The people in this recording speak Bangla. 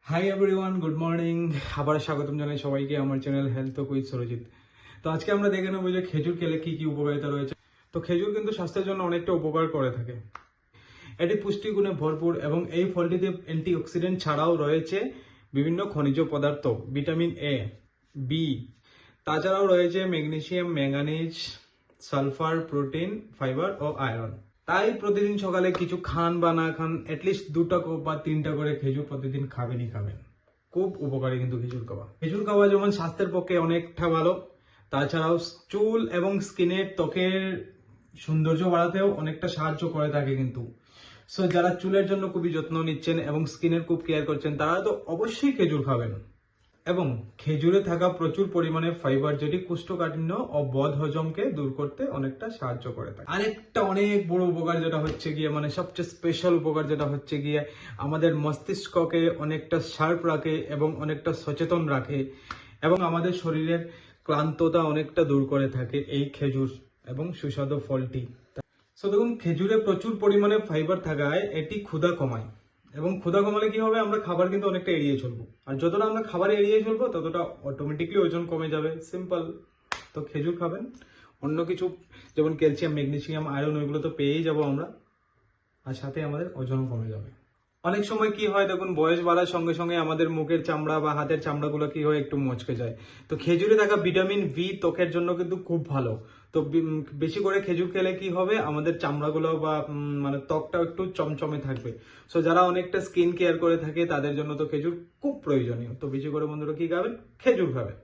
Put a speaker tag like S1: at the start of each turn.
S1: Hi everyone, good morning. আবার স্বাগতম জানাই সবাইকে আমার চ্যানেল হেলথ উইথ সুরজিৎ। তো আজকে আমরা দেখে নেবো যে খেজুর খেলে কি কি উপকারিতা রয়েছে। তো খেজুর কিন্তু স্বাস্থ্যের জন্য অনেকটা উপকার করে থাকে। এটি পুষ্টিগুণে ভরপুর এবং এই ফলটিতে অ্যান্টিঅক্সিডেন্ট ছাড়াও রয়েছে বিভিন্ন খনিজ পদার্থ, ভিটামিন এ, বি, তাছাড়াও রয়েছে magnesium, manganese, sulphur, protein, fibre ও আয়রন। তাই প্রতিদিন সকালে কিছু খান বা না খান, অ্যাটলিস্ট 2টা বা 3টা করে খেজুর প্রতিদিন খাবেনই খাবেন। খুব উপকারী কিন্তু খেজুর খাওয়া। খেজুর খাওয়া যেমন স্বাস্থ্যের পক্ষে অনেকটা ভালো, তাছাড়াও চুল এবং স্কিনের ত্বকের সৌন্দর্য বাড়াতেও অনেকটা সাহায্য করে থাকে কিন্তু। সো যারা চুলের জন্য খুবই যত্ন নিচ্ছেন এবং স্কিনের খুব কেয়ার করছেন তারা তো অবশ্যই খেজুর খাবেন। এবং খেজুরে থাকা প্রচুর পরিমাণে ফাইবার, যেটি কোষ্ঠকাঠিন্য ও বদ হজমকে দূর করতে অনেকটা সাহায্য করে থাকে। আরেকটা অনেক বড় উপকার যেটা হচ্ছে গিয়ে, মানে সবচেয়ে স্পেশাল উপকার যেটা হচ্ছে গিয়ে, আমাদের মস্তিষ্ককে অনেকটা শার্প রাখে এবং অনেকটা সচেতন রাখে এবং আমাদের শরীরের ক্লান্ততা অনেকটা দূর করে থাকে এই খেজুর এবং সুস্বাদু ফলটি। সো দেখুন, খেজুরে প্রচুর পরিমাণে ফাইবার থাকায় এটি ক্ষুধা কমায় এবং ক্ষুধা কমালে কি হবে, আমরা খাবার কিন্তু অনেকটা এড়িয়ে চলবো। আর যতটা আমরা খাবার এড়িয়ে চলবো ততটা অটোমেটিকলি ওজন কমে যাবে, সিম্পল। তো খেজুর খাবেন। অন্য কিছু যেমন ক্যালসিয়াম, ম্যাগনেসিয়াম, আয়রন, ওইগুলো তো পেয়েই যাবো আমরা, আর সাথে আমাদের ওজনও কমে যাবে। অনেক সময় কি হয় দেখুন, বয়স বাড়ার সঙ্গে সঙ্গে আমাদের মুখের চামড়া বা হাতের চামড়াগুলো কি হয়, একটু মচকে যায়। তো খেজুরে থাকা ভিটামিন বি ত্বকের জন্য কিন্তু খুব ভালো। তো বেশি করে খেজুর খেলে কি হবে, আমাদের চামড়াগুলো বা মানে ত্বকটা একটু চমচমে থাকবে। সো যারা অনেকটা স্কিন কেয়ার করে থাকে তাদের জন্য তো খেজুর খুব প্রয়োজনীয়। তো বেশি করে বন্ধুরা কি খাবেন, খেজুর খাবেন।